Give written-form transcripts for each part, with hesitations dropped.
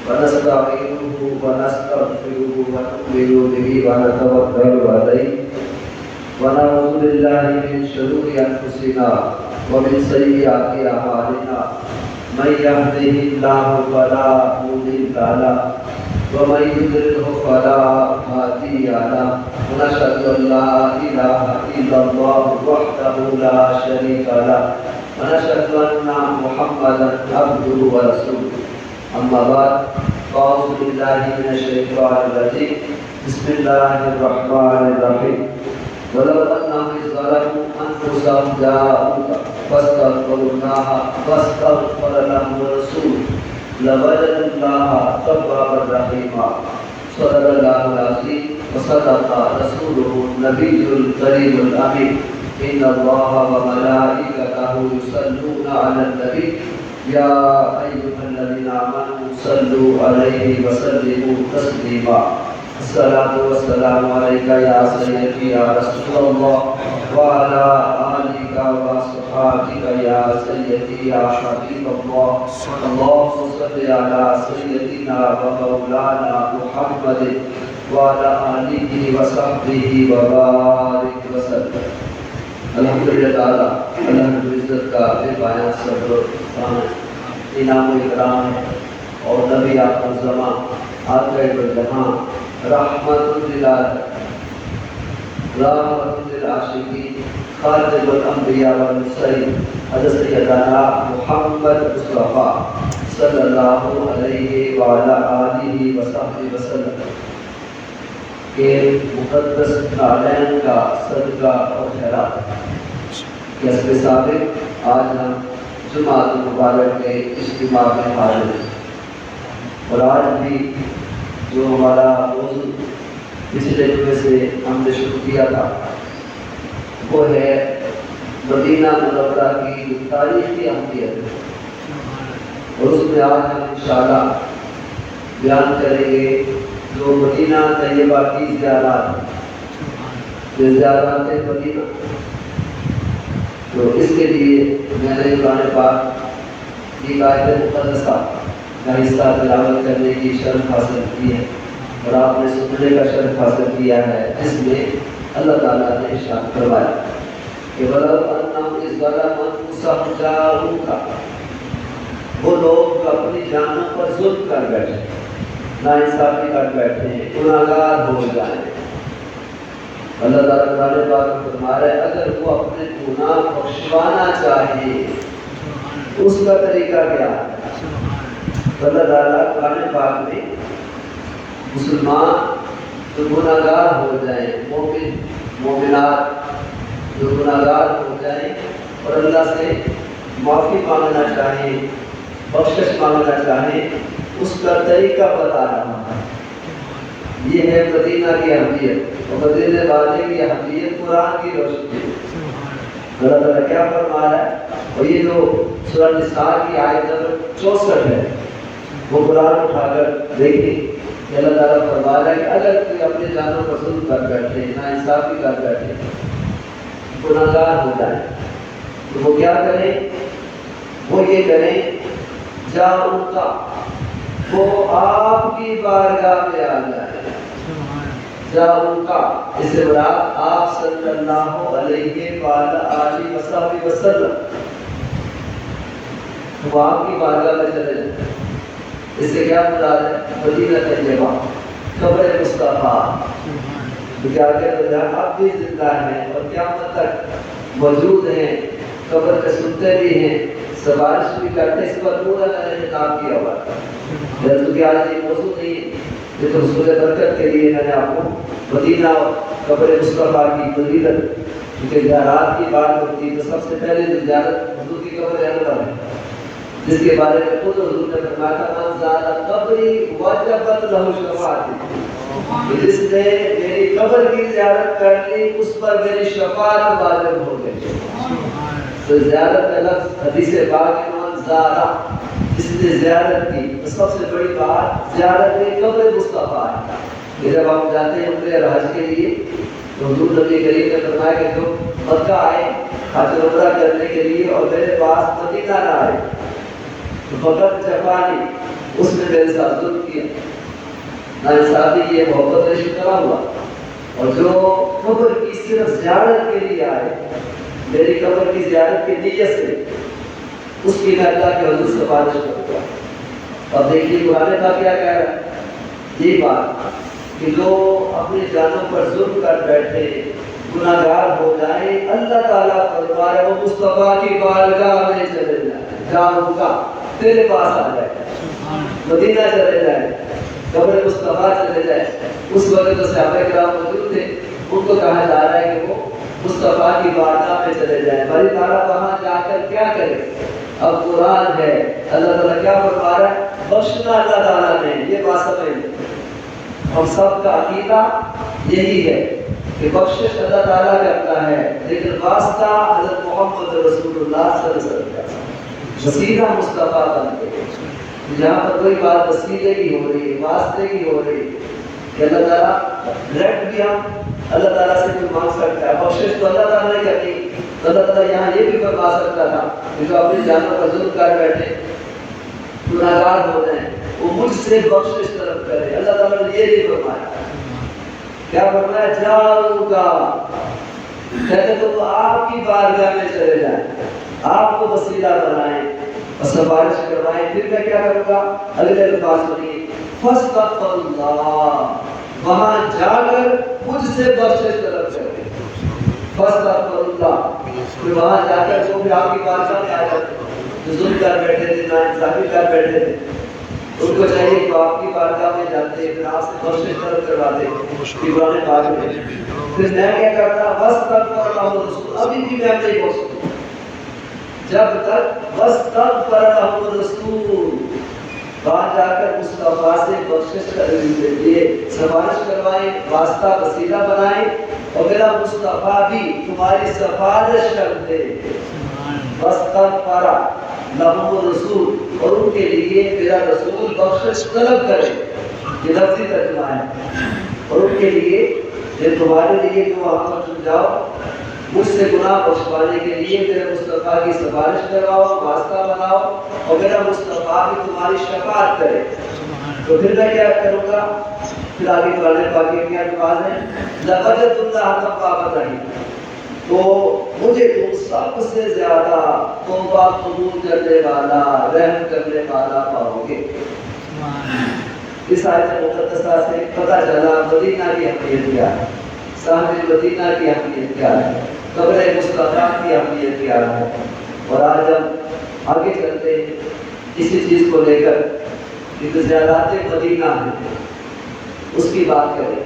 ونستعينه ونستغفره ونؤمن به ونتوكل عليه ونعوذ بالله من شرور أنفسنا ومن سيئات أعمالنا من يهده الله فلا مضل له ومن يضلل فلا هادي له ونشهد أن لا إله إلا الله وحده لا شريك له ونشهد أن محمدا عبده ورسوله أما بعد فأعوذ بالله من الشيطان الرجيم بسم الله الرحمن الرحيم ولو أنهم ظلموا أنفسهم جاءوك فاستغفروا الله واستغفر لهم الرسول لوجدوا الله توابا رحيما صدق الله العظيم وصدق رسوله النبي الكريم الأمين إن الله وملائكته يصلون على النبي يا أيها الذين آمنوا صلوا عليه وسلموا تسليما الصلاة والسلام عليك يا سيدي يا رسول الله وعلى آلك وصحابك يا سيدي يا حبيب الله اللهم صل على سيدنا ومولانا محمد وعلى آله وصحبه وبارك وسلم الحمدللہ تعالی اللہ کی عزت کا بے پایہ صبر و انعام و اکرام ہے اور نبی اکرم زمان آقائے جہاں رحمت للعاشقین خاتم الانبیاء والمرسلین حضرت سیدنا محمد مصطفیٰ صلی اللہ علیہ وعلی آلہ وصحبہ وسلم کے مقدس نالین کا صدقہ اور خیرات کے حسب سابق آج ہم جمعۃ المبارک کے اجتماع میں حاضر ہیں اور آج بھی جو ہمارا موضوع پچھلے جمعے سے ہم نے شروع کیا تھا وہ ہے مدینہ منورہ کی تاریخی اہمیت اور اس میں آج ہم انشاءاللہ بیان کریں گے جو مدینہ طیبہ کی زیارات مدینہ تو اس کے لیے میں نے قرآن پاک کی آیت مقدسہ کا حصہ تلاوت کرنے کی شرف حاصل کی ہے اور آپ نے سننے کا شرف حاصل کیا ہے جس میں اللہ تعالیٰ نے ارشاد فرمایا کہ وَلَوْ أَنَّهُمْ إِذْ ظَلَمُوا أَنفُسَهُمْ جَاءُوكَ وہ لوگ اپنی جانوں پر ظلم کر بیٹھے ناانصافی کر بیٹھے ہیں گناہگار ہو جائیں اللہ تعالیٰ قرآن پاک میں فرما رہا ہے اگر وہ اپنے گناہ بخشوانا چاہے اس کا طریقہ کیا ہے اللہ تعالیٰ قرآن پاک میں مسلمان جو گناہگار ہو جائیں مومن مومنات جو گناہگار ہو جائیں اور اللہ سے معافی مانگنا چاہیں بخشش مانگنا چاہیں اس کا طریقہ بتا رہا ہے یہ ہے مدینہ کی اہمیت اور مدینہ والے کی اہمیت قرآن کی روشنی اللہ تعالیٰ کیا فرما رہا ہے اور یہ جو سورہ نساء کی آیت نمبر 64 ہے وہ قرآن اٹھا کر دیکھیں کہ اللہ تعالیٰ فرما رہا ہے کہ اگر کوئی اپنے جانوں پر ظلم کر بیٹھے ناانصافی کر بیٹھے گناہگار ہو جائے تو وہ کیا کریں وہ یہ کریں جاؤں کا وہ آپ کی بارگاہ میں آ جائے جاؤں کا اس سے مراد آپ صلی اللہ علیہ وآلہ وسلم وہ آپ کی بارگاہ میں چلے جائیں اس سے کیا مراد ہے مدینہ طیبہ قبر مصطفیٰ کیا کہتے ہیں آپ بھی زندہ ہیں اور قیامت تک موجود ہیں قبر کے سنتے بھی ہیں سفارش بھی کرتے اس پر پورا میں نے کام کیا ہوا کیونکہ آج یہ موضوع نہیں ہے یہ تو حصول برکت کے لیے میں نے آپ کو مدینہ قبر مصطفیٰ کی فضیلت کیونکہ زیارات کی بات ہوتی ہے تو سب سے پہلے جو زیارت حضور کی قبر انور ہے جس کے بارے میں خود حضور نے فرمایا تھا من زار قبری وجبت لہ شفاعتی جس نے میری قبر کی زیارت کر لی اس پر میری شفاعت واجب ہو گئی تو زیارت کا لفظ حدیث پاک میں من زارہ جس نے زیارت کی تو سب سے بڑی بات زیارت قبر مصطفیٰ ہے کہ جب آپ جاتے ہیں عمرے اور حج کے لیے تو حضور نبی کریم نے فرمایا کہ جو مکہ آئے حج عمرہ کرنے کے لیے اور میرے پاس مدینہ نہ آئے تو فقط جفانی اس نے میرے ساتھ ظلم کیا، ناانصافی کی، محبت نے شکرا ہوا، اور جو قبر کی صرف زیارت کے لیے آئے، میری قبر کی زیارت کی نیت سے، اس کی میں اللہ کے حضور سفارش کروں گا۔ اور دیکھیے قرآن کا کیا کہہ رہا ہے، یہ بات کہ جو اپنی جانوں پر ظلم کر بیٹھے گناہ گار ہو جائیں، اللہ تعالیٰ فرما رہا ہے وہ مصطفیٰ کی بارگاہ میں چلے جائیں، جاؤں گا تیرے پاس آ جائے، مدینہ چلے جائے، قبر مصطفیٰ چلے جائے۔ اس وقت جو صحابہ کرام موجود تھے ان کو کہا جا رہا ہے کہ وہ مصطفیٰ کی بارگاہ میں چلے جائیں، بھائی تعالیٰ وہاں جا کر کیا کرے؟ اب قرآن ہے، اللہ تعالیٰ کیا فرما رہا ہے، بخشنا اللہ تعالیٰ نے، یہ بات سمجھ ہم سب کا عقیدہ یہی ہے کہ بخشش اللہ تعالیٰ کرتا ہے، لیکن واسطہ حضرت محمد رسول اللہ صلی اللہ علیہ وسلم کا، وسیلہ مصطفیٰ بن کے۔ جہاں پر کوئی بات وسیلے کی ہو رہی ہے، واسطے کی ہو رہی ہے، کہ اللہ تعالیٰ ڈائریکٹ بھی ہم اللہ تعالیٰ سے کوئی مانگ سکتا ہے، بخشش تو اللہ تعالیٰ نے کرنی، تو اللہ تعالیٰ یہاں یہ بھی فرما سکتا تھا کہ جو اپنی جانوں پر ظلم کر بیٹھے گناہ گار ہو جائیں وہ مجھ سے بخشش طلب کرے۔ اللہ تعالیٰ نے یہ نہیں فرمایا، کیا فرمایا؟ جاؤں گا، کہتے تو آپ کی بارگاہ میں چلے جائیں، آپ کو وسیلہ بنائیں اور سفارش کروائیں، پھر میں کیا کروں گا؟ اگلے الفاظ سنیے، فاستغفر اللہ، وہاں جا کر مجھ سے بخشش طلب کرے، فاستغفر اللہ، پھر وہاں جا کر جو بھی آپ کی بارگاہ میں آ جاتے جو ظلم کر بیٹھے تھے، ناانصافی کر بیٹھے تھے، ان کو چاہیے کہ آپ کی بارگاہ میں جاتے، پھر آپ سے بخشش طلب کرواتے قرآن پاک میں۔ پھر میں کیا کرتا؟ واستغفر لہ الرسول، ابھی بھی میں نہیں پہنچ سکتا جب تک واستغفر لہ الرسول، وہاں جا کر مصطفیٰ سے بخشش کرنے کے لیے سفارش کروائیں، واسطہ وسیلہ بنائیں، اور میرا مصطفیٰ بھی تمہاری سفارش کر دے۔ واستغفر لہ الرسول، اور ان کے لیے میرا رسول بخشش طلب کرے، یہ لفظی ترجمہ ہے، اور ان کے لیے یہ تمہارے لیے کہ وہاں پر تم جاؤ مجھ سے گناہ بخشوانے کے لیے میرے مصطفیٰ کی سفارش کرواؤ، واسطہ بناؤ، اور میرا مصطفیٰ بھی تمہاری شفاعت کرے۔ تو پھر میں کیا کروں گا؟ پھر آگے قرآن پاک کے کیا الفاظ ہیں، لَوَجَدُ اللَّهَ تَوَّابًا رَحِيمًا، تو مجھے تم سب سے زیادہ توبہ قبول کرنے والا، رحم کرنے والا پاؤ گے۔ اس آیت مقدسہ سے پتہ چلا مدینہ کی اہمیت کیا ہے، صاحب مدینہ کی اہمیت کیا ہے، قبر مصطفیٰ کی اہمیت کیا ہے۔ اور آج ہم آگے چلتے ہیں اسی چیز کو لے کر کہ زیارات مدینہ ہے اس کی بات کریں۔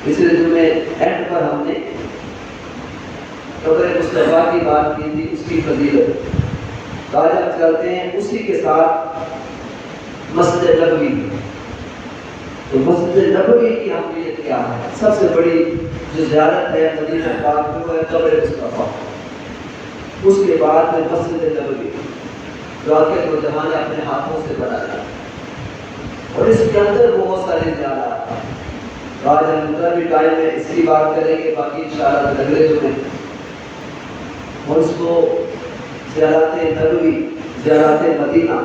اس لیے جمعے اینڈ پر ہم نے قبر مصطفیٰ کی بات کی تھی، اس کی فضیلت۔ آج ہم چلتے ہیں اسی کے ساتھ مسجد نبوی، تو مسجد نبوی کی اہمیت کیا ہے؟ سب سے بڑی جو زیارت ہے مدینہ پاک میں وہ ہے قبر مصطفیٰ، اس کے بعد میں مسجد نبوی جو آپ کے نوجوان نے اپنے ہاتھوں سے بنایا، اور اس کے اندر بہت ساری زیارات ہیں۔ آج ہم اتنا بھی ٹائم میں اس کی بات کریں گے، باقی انشاءاللہ اگلے جمعے اور اس کو زیارات نبوی، زیارات مدینہ،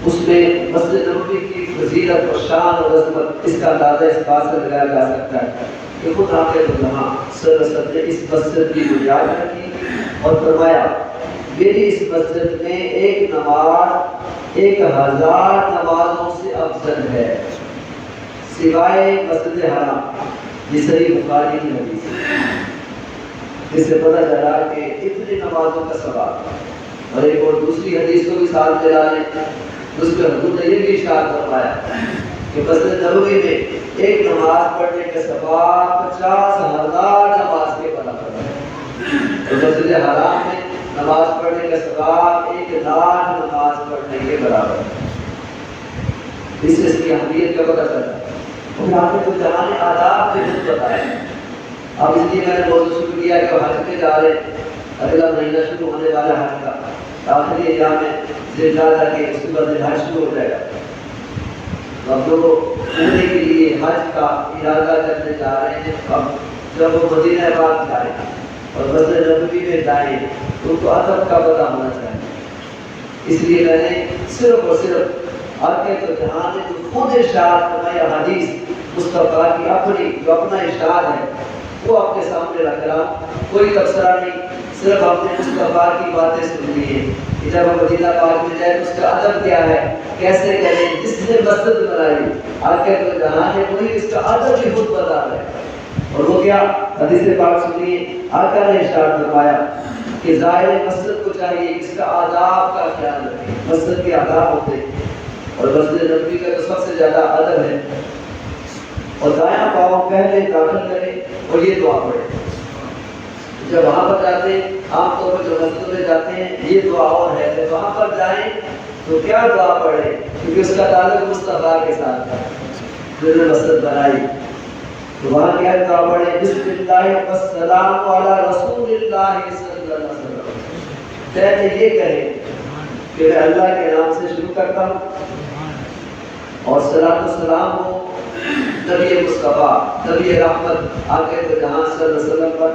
اس میں مسجد نبوی کی فضیلت اور شان اور عظمت، اس کا اندازہ اس بات سے لگایا جا سکتا ہے کہ خود آپ کے علماء صلی اللہ علیہ وسلم نے اس مسجد کی بنیاد رکھی اور فرمایا میری اس مسجد میں ایک نماز 1000 نمازوں سے افضل ہے سوائے مسجد حرام۔ یہ صحیح بخاری کی حدیث ہے، جس سے پتہ چلا کہ اتنی نمازوں کا ثواب۔ اور ایک اور دوسری حدیث کو بھی ساتھ ملا لیں، اس میں حضور نے یہ بھی ارشاد فرمایا کہ مسجد نبوی میں ایک نماز پڑھنے کا ثواب 50,000 نماز کے برابر ہے، اور مسجد حرام میں نماز پڑھنے کا ثواب 1,00,000 نماز پڑھنے کے برابر ہے۔ اس سے اس کی اہمیت کا پتہ چلتا ہے۔ اور آپ نے تو جہاں آداب کے خود بتائے، اب اس لیے میں نے بہت شکر کیا کہ حج پہ جا رہے، اگلا مہینہ شروع ہونے والا حج کا آخری ایام میں ذوالحجہ کے اس کے بعد حج شروع ہو جائے گا۔ اب لوگ عمرے کے لیے حج کا ارادہ کرنے جا رہے ہیں، اب جب وہ مدینہ پاک جائیں اور مسجد نبوی میں جائیں تو ان کو ادب کا پتہ ہونا چاہیے اس لیے میں نے صرف اور صرف آپ کے تو جہاں نے جو خود ارشاد فرمایا حدیث مصطفیٰ کی اپنی جو اپنا ارشاد ہے وہ آپ کے سامنے رکھ رہا، کوئی تبصرہ نہیں، صرف آپ نے مصطفیٰ کی باتیں سن لی ہیں کہ جب ہم مدینہ پاک میں جائیں تو اس کا ادب کیا ہے، کیسے کریں، جس نے مسجد بنائی آپ کے تو جہاں ہے کوئی اس کا ادب ہی خود بتا رہا ہے۔ اور وہ کیا حدیث پاک سنیے، آقا نے ارشاد فرمایا کہ زائر مسجد کو چاہیے اس کا آداب کا خیال رکھے، مسجد کے آداب ہوتے ہیں اور مسجد نبوی کا تو سب سے زیادہ ادب ہے، اور دایاں پاؤں پہلے داخل کرے اور یہ دعا پڑھے۔ جب وہاں پر جاتے ہیں عام طور پر جو مسجد میں جاتے ہیں یہ دعا اور ہے، جب وہاں پر جائیں تو کیا دعا پڑھے، کیونکہ اس کا تعلق مصطفیٰ کے ساتھ تھا جو نے مسجد بنائی، تو وہاں کیا دعا پڑھے، بسم اللہ والسلام علی رسول اللہ صلی اللہ علیہ وسلم، پہلے یہ کہیں کہ میں اللہ کے نام سے شروع کرتا ہوں اور صلاۃ و سلام ہو نبی مصطفیٰ نبی رحمت آقا تو جہاں صلی اللہ علیہ وسلم پر،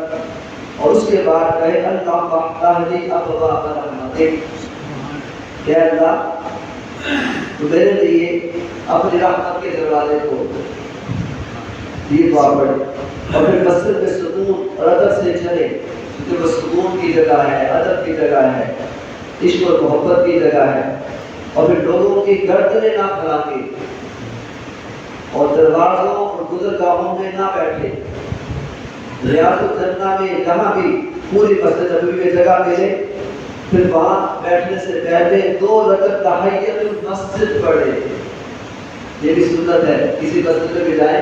اور اس کے بعد کہے اللہ اہدی ابواب رحمتک، کہ اللہ تو میرے لیے اپنی رحمت کے دروازے کھول دے، یہ دعا پڑھے، اور پھر مسجد میں سکون اور ادب سے چلے، کیونکہ وہ سکون کی جگہ ہے، ادب کی جگہ ہے، عشق اور محبت کی جگہ ہے، اور پھر لوگوں کی گردنیں نہ پھیلائے اور دروازوں اور گزرگاہوں میں نہ بیٹھے، ریاض الجنہ میں جہاں بھی پوری مسجد نبوی میں جگہ ملے پھر وہاں بیٹھنے سے پہلے 2 رکعت تحیت المسجد پڑھے، یہ بھی سنت ہے، کسی مسجد میں بھی جائیں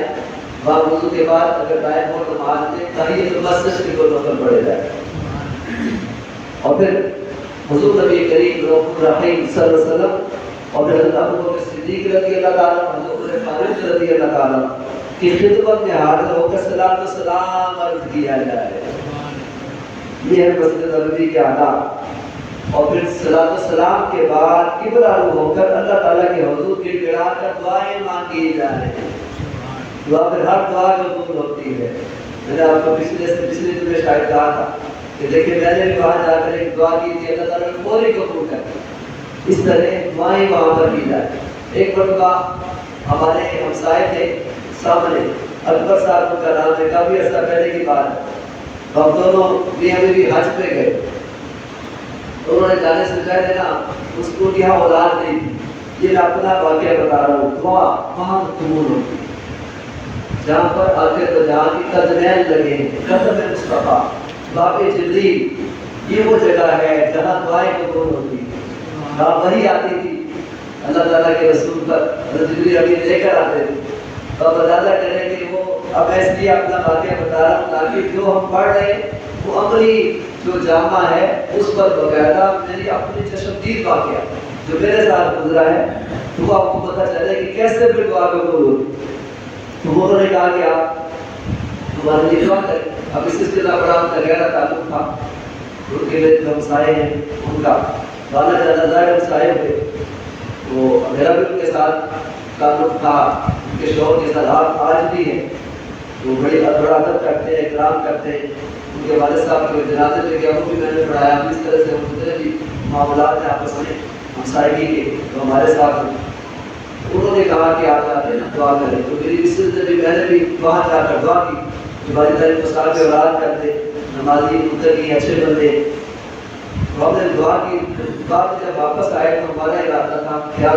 وہاں وضو کے بعد اگر ٹائم ہو نماز میں تحیت المسجد کی کوئی نفل پڑھے جائے، اور پھر حضور نبی کریم رؤوف الرحیم صلی اللہ علیہ وسلم اور پھر حضرت ابوبکر صدیق رضی اللہ تعالیٰ عنہ، حضرت فاروق رضی اللہ تعالیٰ عنہ کی خدمت میں حاضر ہو کر صلاۃ و سلام عرض کیا جائے، یہ ہے مسجد نبوی کے آداب، اور پھر صلاۃ و سلام کے بعد قبلہ رو ہو کر اللہ تعالیٰ کے حضور گڑ گڑا کر دعائیں مانگی جائیں، دعا پھر ہر دعا قبول ہوتی ہے۔ میں نے آپ کو پچھلے دن شاید کہا تھا کہ دیکھیں میں نے بھی وہاں جا کر ایک دعا کی تھی، اللہ تعالیٰ نے فوری قبول کر دی، اس طرح دعائیں وہاں پر کی جائے۔ ایک مرتبہ ہمارے ہمسائے تھے سامنے، اکبر صاحب کا نام ہے، کافی عرصہ پہلے کی بات ہے، ہم دونوں میاں بیوی حج پہ گئے، تو انہوں نے جانے سے پہلے نا اس کو یہاں اولاد نہیں تھی، یہ میں اپنا واقعہ بتا رہا ہوں، دعا وہاں قبول ہوتی ہے جہاں پر آخر تو جہاں کی قدمین لگے، قدم مصطفیٰ باب جبریل، یہ وہ جگہ ہے جہاں دعائیں قبول ہوتی ہیں، وہاں وحی آتی تھی اللہ تعالیٰ کے رسول پر، حضرت جبریل ابھی لے کر آتے تھے، تو اب اندازہ کریں کہ وہ اب میں اس لیے اپنا واقعہ بتا رہا ہوں تاکہ جو ہم پڑھ رہے ہیں وہ عملی جو جامع ہے اس پر باقاعدہ میری اپنی چشمدید واقعہ جو میرے ساتھ گزرا ہے تو آپ کو پتہ چلے کہ کیسے پھر دعا قبول ہوتی۔ تو انہوں نے کہا کہ آپ ہمارے لیے دعا کریں، اب اس سلسلہ بڑا ان کا گہرا تعلق تھا، ان کے جو ہمسائے ہیں ان کا بالا جانا ظاہر ہمسائے ہوئے، تو میرا بھی ان کے ساتھ تعلق تھا، ان کے شوہر کے ساتھ آپ آج بھی ہیں، وہ بڑا ادب کرتے ہیں، اکرام کرتے ہیں، ان کے والد صاحب کے جنازے میں گیا وہ بھی میں نے پڑھایا، اس طرح سے جتنے بھی معاملات ہیں آپس میں ہمسائیگی کے تو ہمارے ساتھ ہیں۔ انہوں نے کہا کہ آپ جاتے ہیں دعا کریں، تو میری اس سلسلے میں میں نے بھی وہاں جا کر دعا کی کہ والدین کو صاحب اولاد کرتے، نمازی متقی اچھے بندے، تو ہم نے دعا کی، بعد جب واپس آئے تو ہمارا ارادہ تھا خیال